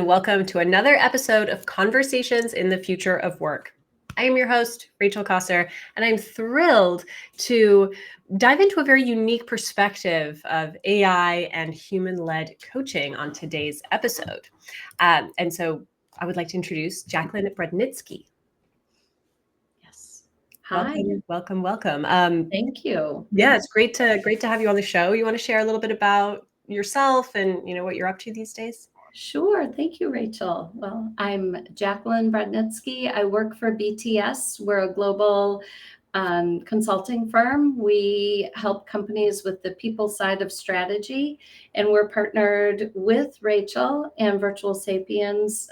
Welcome to another episode of Conversations in the Future of Work. I am your host, Rachel Cossar, and I'm thrilled to dive into a very unique perspective of AI and human-led coaching on today's episode. And so I would like to introduce Jacqueline Brodnitzki. Yes. Hi. Welcome. Thank you. Yeah, it's great to have you on the show. You want to share a little bit about yourself and what you're up to these days? Sure. Thank you, Rachel. Well, I'm Jacqueline Brodnitzki. I work for BTS. We're a global consulting firm. We help companies with the people side of strategy, and we're partnered with Rachel and Virtual Sapiens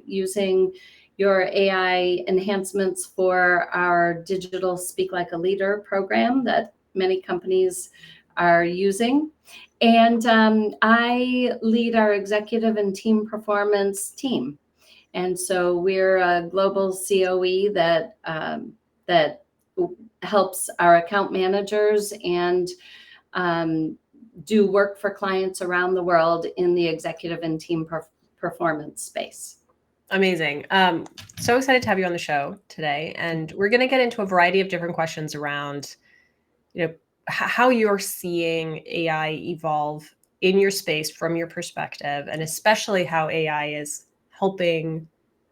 using your AI enhancements for our digital Speak Like a Leader program that many companies are using. And I lead our executive and team performance team. And so we're a global COE that helps our account managers and do work for clients around the world in the executive and team performance space. Amazing. So excited to have you on the show today. And we're going to get into a variety of different questions around, how you're seeing AI evolve in your space from your perspective, and especially how AI is helping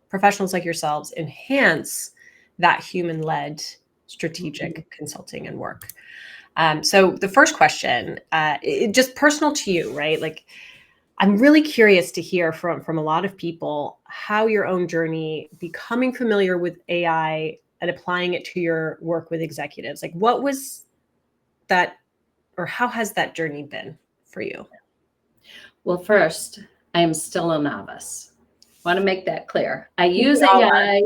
professionals like yourselves enhance that human-led strategic consulting and work. So the first question, just personal to you, right? Like, I'm really curious to hear from a lot of people how your own journey becoming familiar with AI and applying it to your work with executives. Like, what was that, or how has that journey been for you? Well, first, I am still a novice. I want to make that clear. I use AI,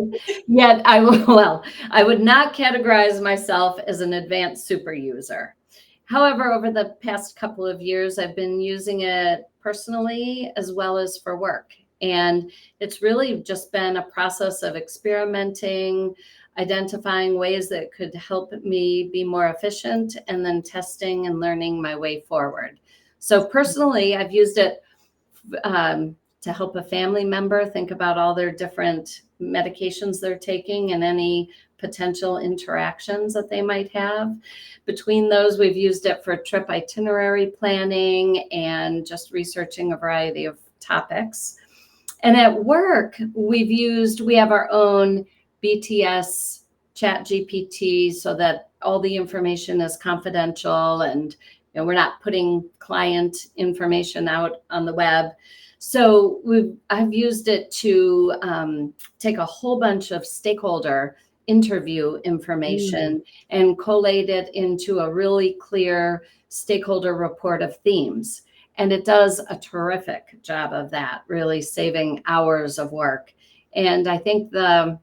yet I would not categorize myself as an advanced super user. However, over the past couple of years, I've been using it personally as well as for work. And it's really just been a process of experimenting, identifying ways that could help me be more efficient, and then testing and learning my way forward. So personally, I've used it to help a family member think about all their different medications they're taking and any potential interactions that they might have. Between those, we've used it for trip itinerary planning and just researching a variety of topics. And at work, we have our own BTS chat GPT so that all the information is confidential and we're not putting client information out on the web. So I've used it to take a whole bunch of stakeholder interview information and collate it into a really clear stakeholder report of themes. And it does a terrific job of that, really saving hours of work. And I think the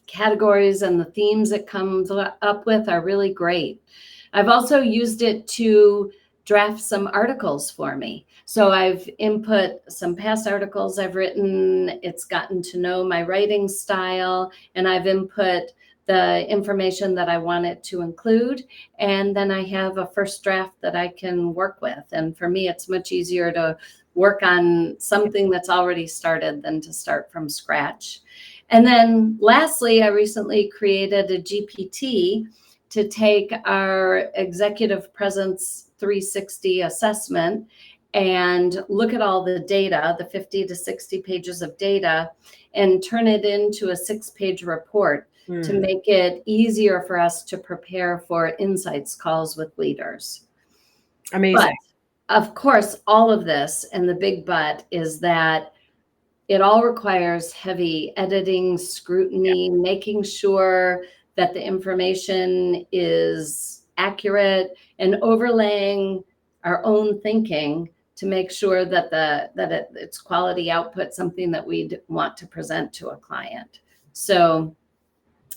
categories and the themes it comes up with are really great. I've also used it to draft some articles for me. So I've input some past articles I've written. It's gotten to know my writing style, and I've input the information that I want it to include. And then I have a first draft that I can work with. And for me, it's much easier to work on something that's already started than to start from scratch. And then lastly, I recently created a GPT to take our executive presence 360 assessment and look at all the data, the 50 to 60 pages of data, and turn it into a 6-page report to make it easier for us to prepare for insights calls with leaders. Amazing. But of course, all of this, and the big but, is that it all requires heavy editing, scrutiny, making sure that the information is accurate, and overlaying our own thinking to make sure that it's quality output, something that we'd want to present to a client. So,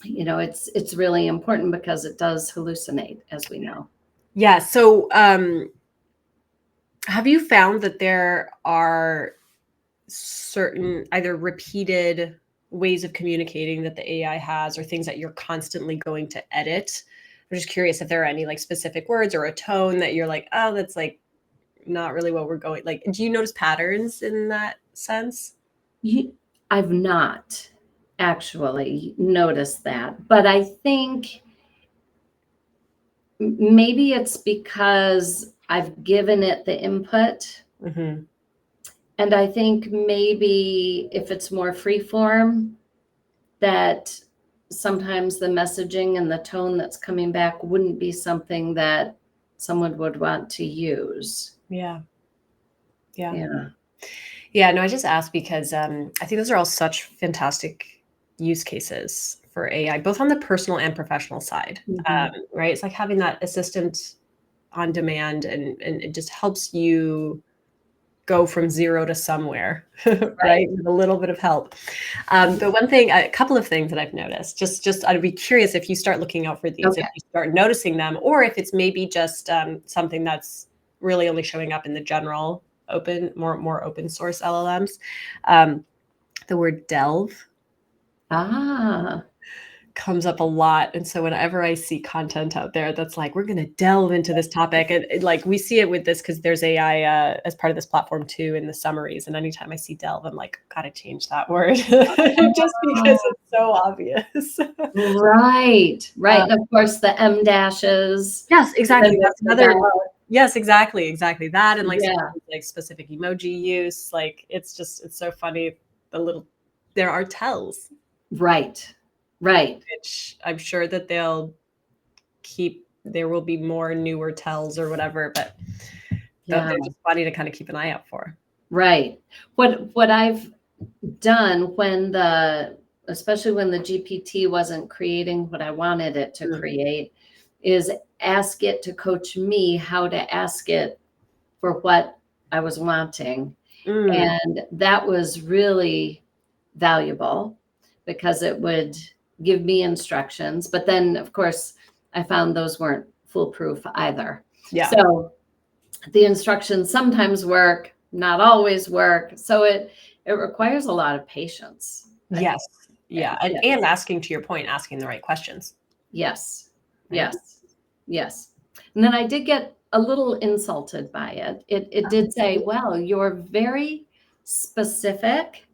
it's really important because it does hallucinate, as we know. Yeah. So, have you found that there are certain either repeated ways of communicating that the AI has, or things that you're constantly going to edit? I'm just curious if there are any like specific words or a tone that you're like, oh, that's like not really what we're going. Like, do you notice patterns in that sense? I've not actually noticed that, but I think maybe it's because I've given it the input. Mm-hmm. And I think maybe if it's more free form, that sometimes the messaging and the tone that's coming back wouldn't be something that someone would want to use. Yeah. Yeah. Yeah, no, I just asked because I think those are all such fantastic use cases for AI, both on the personal and professional side. Right? It's like having that assistant on demand, and it just helps you go from zero to somewhere, right? With a little bit of help. But one thing, a couple of things that I've noticed, just I'd be curious if you start looking out for these, Okay. if you start noticing them, or if it's maybe just something that's really only showing up in the general more open source LLMs. The word delve comes up a lot. And so whenever I see content out there that's like, we're going to delve into this topic, and like we see it with this because there's AI as part of this platform too in the summaries. And anytime I see delve, I'm like, gotta change that word just because it's so obvious. Right. And of course the M dashes. Yes, exactly. That's another. About. Yes, exactly that, and like Yeah. specific emoji use. Like it's so funny. There are tells. Right. Which I'm sure that there will be more newer tells or whatever, but they're just funny to kind of keep an eye out for. Right. What I've done especially when the GPT wasn't creating what I wanted it to create, is ask it to coach me how to ask it for what I was wanting. And that was really valuable because it would give me instructions. But then, of course, I found those weren't foolproof either. Yeah. So the instructions sometimes work, not always work. So it requires a lot of patience. Yes. Yeah. And asking, to your point, asking the right questions. Yes. Right? Yes. And then I did get a little insulted by it. It did say, well, you're very specific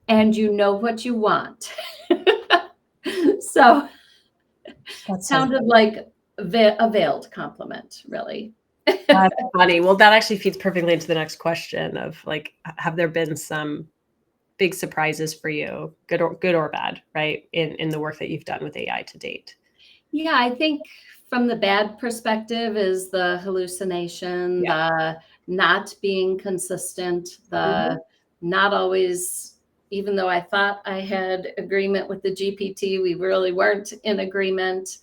and you know what you want. So it sounded like a veiled compliment, really. That's funny. Well, that actually feeds perfectly into the next question of like, have there been some big surprises for you, good or bad, right? In the work that you've done with AI to date? Yeah, I think from the bad perspective is the hallucination, the not being consistent, the not always, even though I thought I had agreement with the GPT, we really weren't in agreement.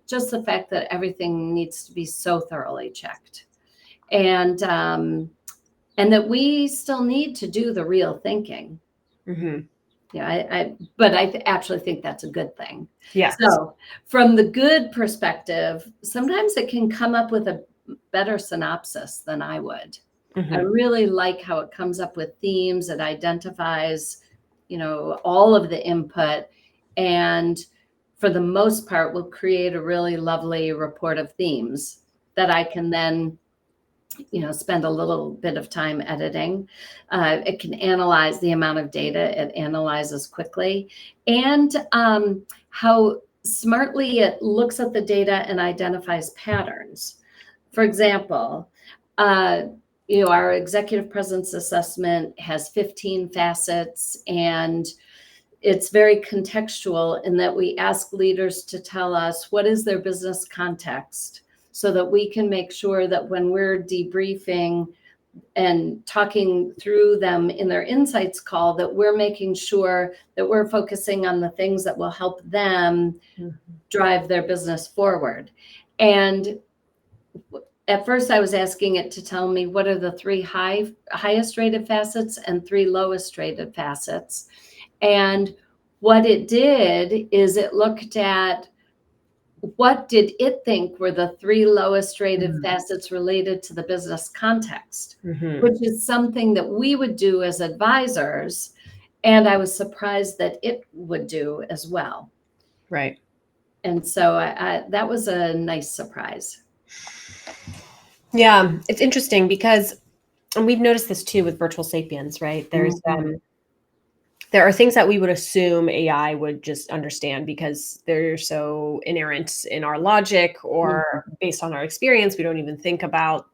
Just the fact that everything needs to be so thoroughly checked. And that we still need to do the real thinking. Yeah, but I actually think that's a good thing. Yeah. So from the good perspective, sometimes it can come up with a better synopsis than I would. I really like how it comes up with themes. It identifies, all of the input, and for the most part will create a really lovely report of themes that I can then spend a little bit of time editing. It can analyze the amount of data. It analyzes quickly, and how smartly it looks at the data and identifies patterns. For example, our executive presence assessment has 15 facets, and it's very contextual in that we ask leaders to tell us what is their business context, so that we can make sure that when we're debriefing and talking through them in their insights call, that we're making sure that we're focusing on the things that will help them drive their business forward. And at first I was asking it to tell me what are the 3 highest rated facets and 3 lowest rated facets. And what it did is it looked at what did it think were the 3 lowest rated facets related to the business context, which is something that we would do as advisors. And I was surprised that it would do as well. Right. And so that was a nice surprise. Yeah, it's interesting because, and we've noticed this too with Virtual Sapiens, right? There's there are things that we would assume AI would just understand because they're so inerrant in our logic or based on our experience. We don't even think about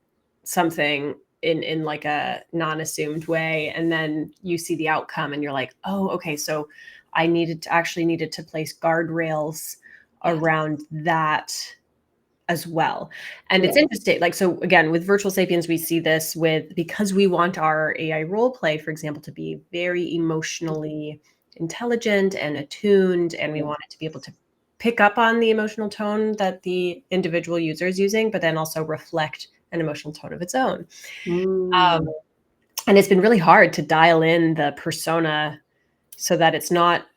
something in like a non-assumed way. And then you see the outcome and you're like, oh, okay, so I needed to place guardrails around that as well. And it's interesting. Like, so again, with Virtual Sapiens, we see this because we want our AI role play, for example, to be very emotionally intelligent and attuned. And we want it to be able to pick up on the emotional tone that the individual user is using, but then also reflect an emotional tone of its own. And it's been really hard to dial in the persona so that it's not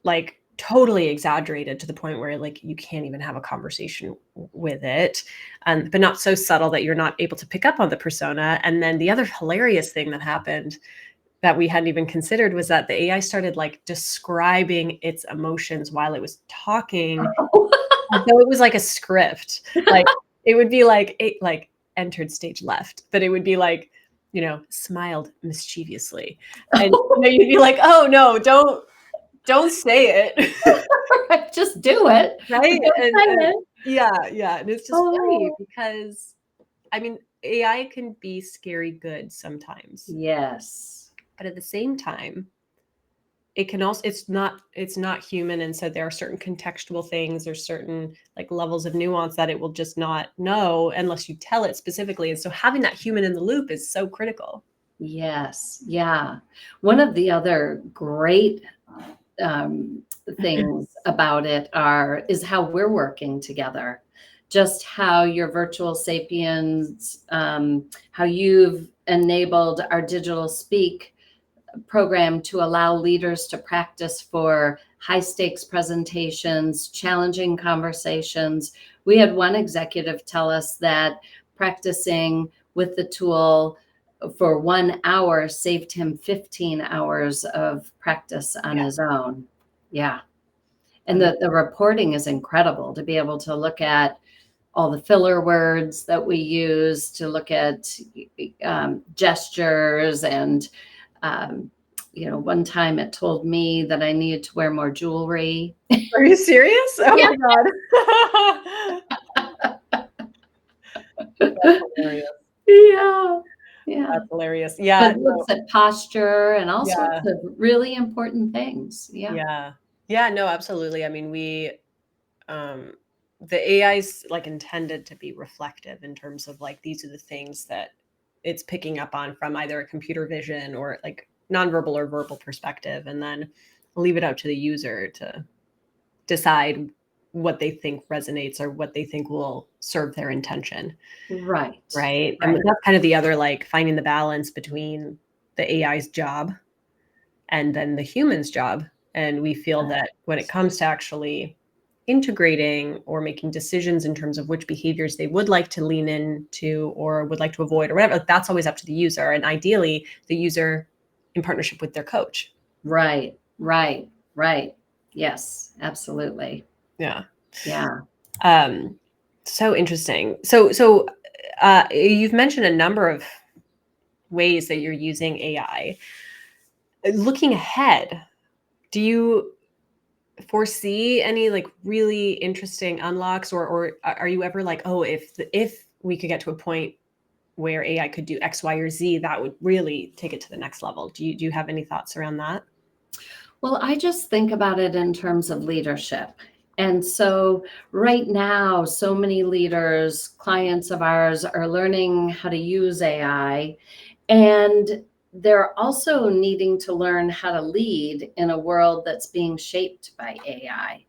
like totally exaggerated to the point where like you can't even have a conversation with it, but not so subtle that you're not able to pick up on the persona. And then the other hilarious thing that happened that we hadn't even considered was that the AI started like describing its emotions while it was talking. So it was like a script. Like it would be like entered stage left, but it would be like, smiled mischievously. And you'd be like, oh no, don't say it. Just do it. Right. Yeah. And it's just funny because I mean, AI can be scary good sometimes. Yes. But at the same time, it can also, it's not human. And so there are certain contextual things, there's certain like levels of nuance that it will just not know unless you tell it specifically. And so having that human in the loop is so critical. Yes. Yeah. One of the other great things about it is how we're working together. Just how your Virtual Sapiens, how you've enabled our Digital Speak program to allow leaders to practice for high stakes presentations, challenging conversations. We had one executive tell us that practicing with the tool for 1 hour saved him 15 hours of practice on his own. Yeah. And the reporting is incredible to be able to look at all the filler words that we use, to look at gestures. And, one time it told me that I needed to wear more jewelry. Are you serious? Oh my God. That's hilarious. Yeah. That's hilarious. Yeah. But it looks at posture and all sorts of really important things. Yeah. No, absolutely. I mean, the AI's like intended to be reflective in terms of like, these are the things that it's picking up on from either a computer vision or like nonverbal or verbal perspective. And then leave it up to the user to decide what they think resonates or what they think will serve their intention. Right. And that's kind of the other, like finding the balance between the AI's job and then the human's job. And we feel that when it comes to actually integrating or making decisions in terms of which behaviors they would like to lean into or would like to avoid or whatever, that's always up to the user. And ideally the user in partnership with their coach. Right. Yes, absolutely. Yeah. So interesting. So you've mentioned a number of ways that you're using AI. Looking ahead, do you foresee any like really interesting unlocks, or are you ever like, oh, if we could get to a point where AI could do X, Y, or Z, that would really take it to the next level? Do you have any thoughts around that? Well, I just think about it in terms of leadership. And so right now, so many leaders, clients of ours, are learning how to use AI. And they're also needing to learn how to lead in a world that's being shaped by AI.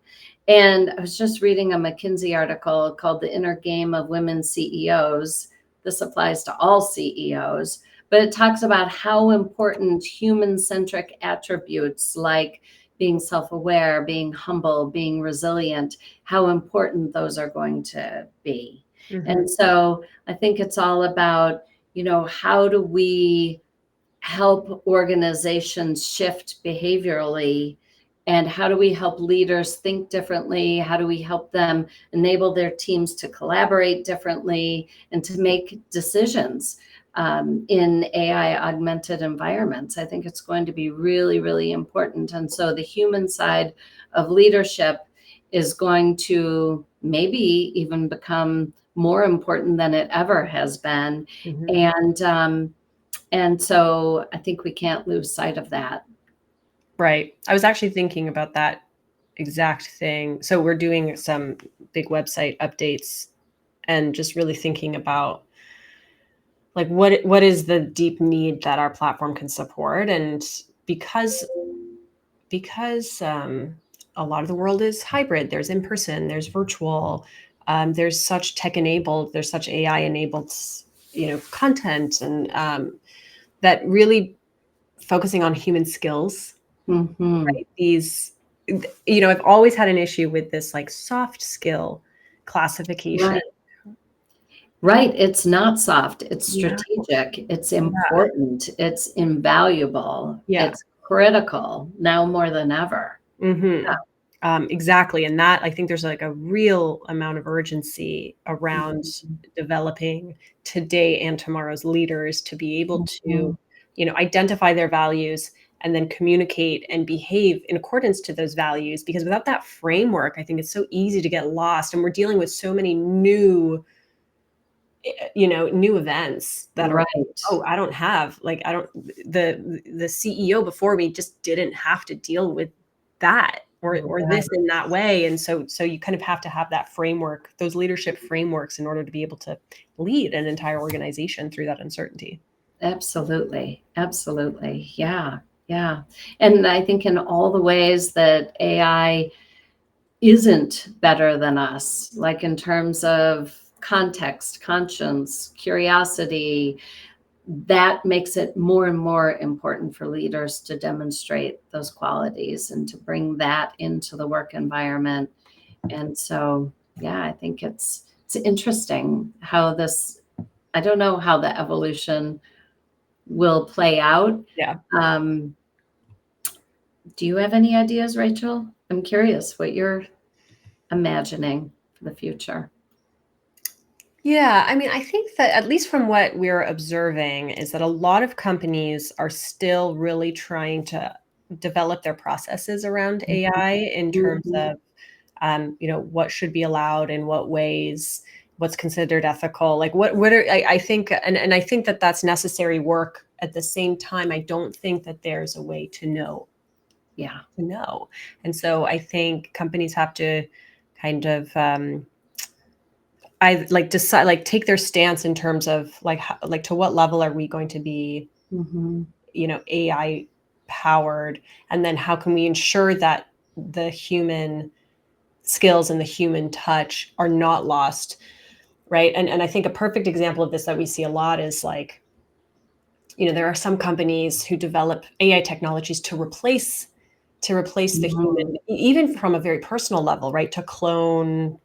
And I was just reading a McKinsey article called The Inner Game of Women CEOs. This applies to all CEOs, but it talks about how important human-centric attributes like being self-aware, being humble, being resilient, how important those are going to be. And so I think it's all about, how do we help organizations shift behaviorally, and how do we help leaders think differently? How do we help them enable their teams to collaborate differently and to make decisions in AI augmented environments. I think it's going to be really, really important. And so the human side of leadership is going to maybe even become more important than it ever has been. And so I think we can't lose sight of that. Right. I was actually thinking about that exact thing. So we're doing some big website updates and just really thinking about like what is the deep need that our platform can support. And because a lot of the world is hybrid, there's in person, there's virtual, there's such tech enabled, there's such AI enabled, content, and that really focusing on human skills, right? These, I've always had an issue with this like soft skill classification. Right. It's not soft. It's Yeah. strategic. It's important. It's invaluable. Yeah. It's critical now more than ever. Exactly. And that, I think there's like a real amount of urgency around developing today and tomorrow's leaders to be able to, identify their values and then communicate and behave in accordance to those values. Because without that framework, I think it's so easy to get lost. And we're dealing with so many new events that are, I don't have, like, the CEO before me just didn't have to deal with that or this in that way. And so you kind of have to have that framework, those leadership frameworks, in order to be able to lead an entire organization through that uncertainty. Absolutely. Absolutely. Yeah. Yeah. And I think in all the ways that AI isn't better than us, like in terms of context, conscience, curiosity, that makes it more and more important for leaders to demonstrate those qualities and to bring that into the work environment. And so, yeah, I think it's interesting how this, I don't know how the evolution will play out. Yeah. Do you have any ideas, Rachel? I'm curious what you're imagining for the future. Yeah, I mean, I think that at least from what we're observing is that a lot of companies are still really trying to develop their processes around AI in terms of, what should be allowed in what ways, what's considered ethical, like what are, I think, and I think that that's necessary work. At the same time, I don't think that there's a way to know. Yeah. To know. And so I think companies have to kind of, I like decide, like take their stance in terms of like like to what level are we going to be, AI powered, and then how can we ensure that the human skills and the human touch are not lost, right? And I think a perfect example of this that we see a lot is like, there are some companies who develop AI technologies to replace the human, even from a very personal level, right? To clone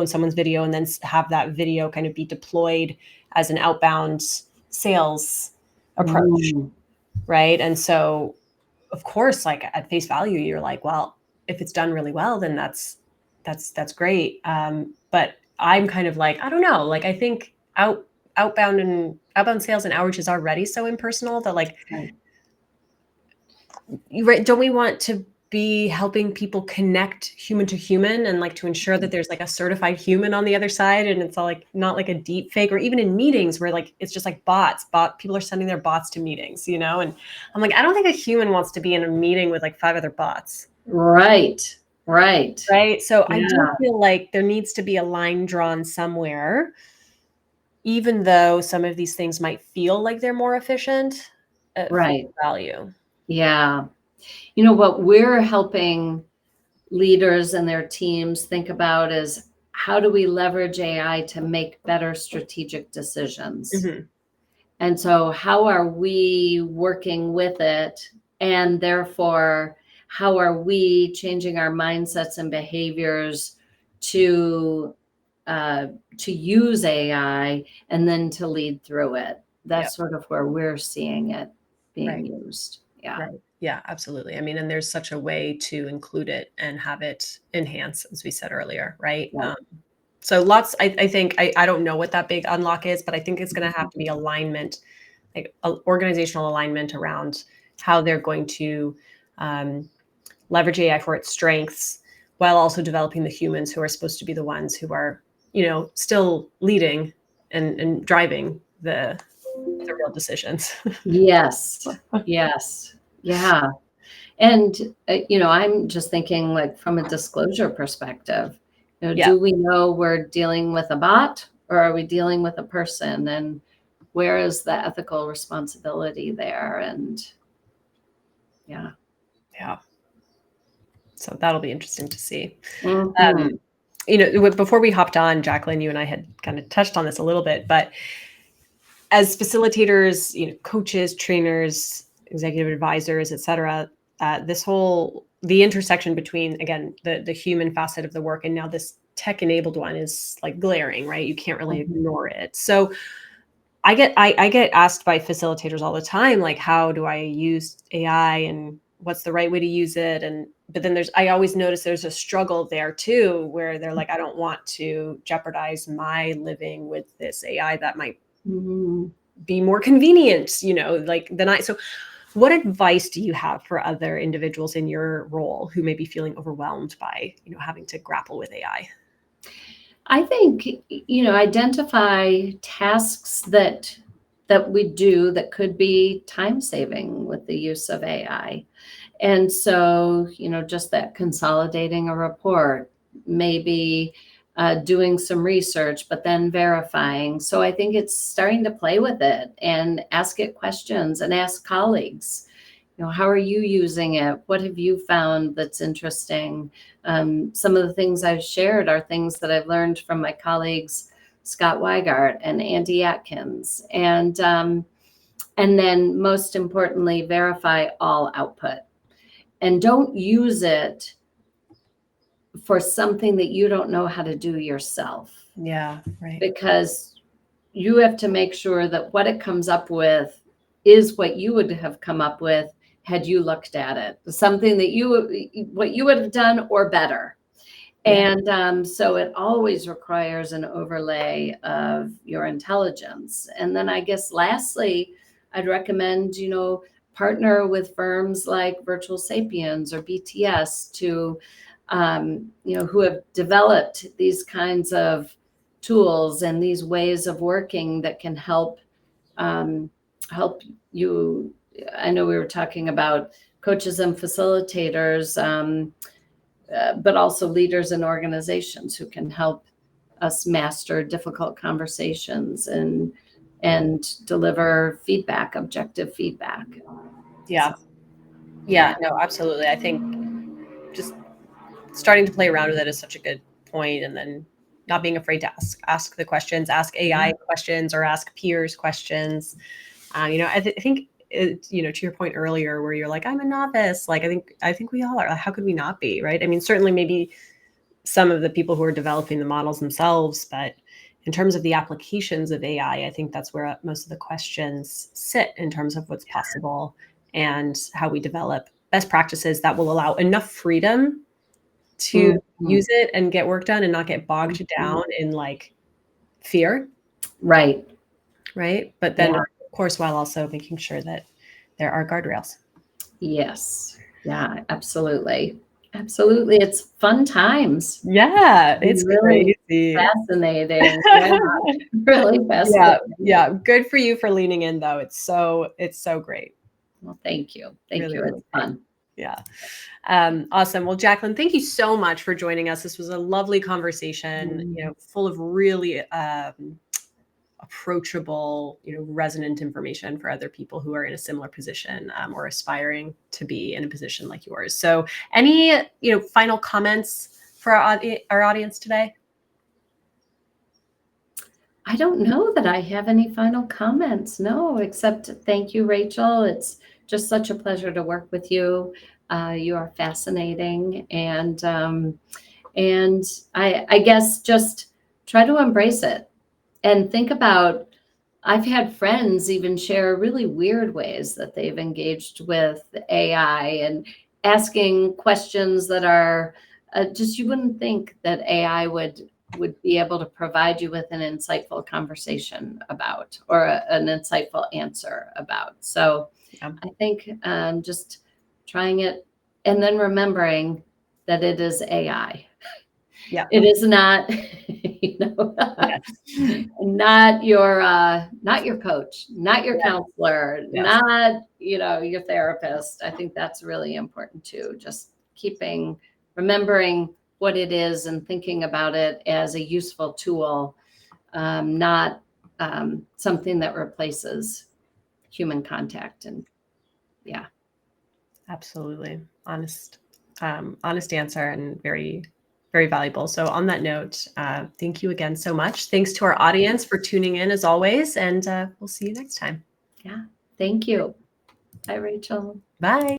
someone's video and then have that video kind of be deployed as an outbound sales approach, right? And so, of course, like at face value, you're like, well, if it's done really well, then that's great. But I'm kind of like, I don't know, like I think outbound sales and outreach is already so impersonal that like, don't we want to be helping people connect human to human and like to ensure that there's like a certified human on the other side, and it's all like not like a deep fake, or even in meetings where like it's just like people are sending their bots to meetings, and I'm like, I don't think a human wants to be in a meeting with like 5 other bots. Right. So I do feel like there needs to be a line drawn somewhere, even though some of these things might feel like they're more efficient for value. Yeah. What we're helping leaders and their teams think about is, how do we leverage AI to make better strategic decisions? And so how are we working with it? And therefore, how are we changing our mindsets and behaviors to use AI and then to lead through it? That's sort of where we're seeing it being used. Yeah. Right. Yeah, absolutely. I mean, and there's such a way to include it and have it enhance, as we said earlier, right? So lots, I think, I don't know what that big unlock is, but I think it's going to have to be alignment, like organizational alignment around how they're going to leverage AI for its strengths while also developing the humans who are supposed to be the ones who are, still leading and driving the real decisions. Yes. Yes. Yeah. And, I'm just thinking like from a disclosure perspective, Yeah. do we know we're dealing with a bot or are we dealing with a person? And where is the ethical responsibility there? And yeah. Yeah. So that'll be interesting to see. Mhm. Before we hopped on, Jacqueline, you and I had kind of touched on this a little bit, but as facilitators, coaches, trainers, executive advisors, et cetera, the intersection between, again, the human facet of the work and now this tech enabled one is like glaring, right? You can't really ignore it. So I get asked by facilitators all the time, like, how do I use AI and what's the right way to use it? But then I always notice there's a struggle there too, where they're like, I don't want to jeopardize my living with this AI that might Mhm. be more convenient, so what advice do you have for other individuals in your role who may be feeling overwhelmed by, having to grapple with AI? I think, identify tasks that we do that could be time saving with the use of AI. And so, just that consolidating a report, maybe doing some research, but then verifying. So I think it's starting to play with it and ask it questions and ask colleagues, how are you using it? What have you found that's interesting? Some of the things I've shared are things that I've learned from my colleagues, Scott Weigart and Andy Atkins. And then most importantly, verify all output. And don't use it for something that you don't know how to do yourself. Yeah, right. Because you have to make sure that what it comes up with is what you would have come up with had you looked at it. Something that what you would have done or better. Yeah. And so it always requires an overlay of your intelligence. And then I guess lastly, I'd recommend, partner with firms like Virtual Sapiens or BTS to, who have developed these kinds of tools and these ways of working that can help you. I know we were talking about coaches and facilitators, but also leaders and organizations who can help us master difficult conversations and deliver feedback, objective feedback. Yeah. Yeah, no, absolutely. I think just starting to play around with it is such a good point, and then not being afraid to ask the questions, ask AI questions or ask peers questions. I think to your point earlier, where you're like, I'm a novice. Like, I think we all are. Like, how could we not be, right? I mean, certainly maybe some of the people who are developing the models themselves, but in terms of the applications of AI, I think that's where most of the questions sit in terms of what's possible and how we develop best practices that will allow enough freedom to use it and get work done and not get bogged down in like fear. Right. Right. But then, of course, while also making sure that there are guardrails. Yes. Yeah, absolutely. Absolutely. It's fun times. Yeah, it's really crazy. fascinating. Yeah, really fascinating. Yeah. Good for you for leaning in, though. It's so great. Well, thank you. Thank Really, you. really It's fun. Yeah. Awesome. Well, Jacqueline, thank you so much for joining us. This was a lovely conversation, full of really approachable, resonant information for other people who are in a similar position or aspiring to be in a position like yours. So any, final comments for our audience today? I don't know that I have any final comments. No, except thank you, Rachel. It's just such a pleasure to work with you. You are fascinating, and I guess just try to embrace it and think about. I've had friends even share really weird ways that they've engaged with AI and asking questions that are just you wouldn't think that AI would would be able to provide you with an insightful conversation about, or an insightful answer about. So Yeah. I think just trying it, and then remembering that it is AI. Yeah. It is not, Yes. not your coach, not your counselor, Yes. not, your therapist. I think that's really important too. Just remembering what it is and thinking about it as a useful tool, not something that replaces human contact. And yeah. Absolutely. Honest answer, and very, very valuable. So on that note, thank you again so much. Thanks to our audience for tuning in as always, and we'll see you next time. Yeah. Thank you. Bye, Rachel. Bye.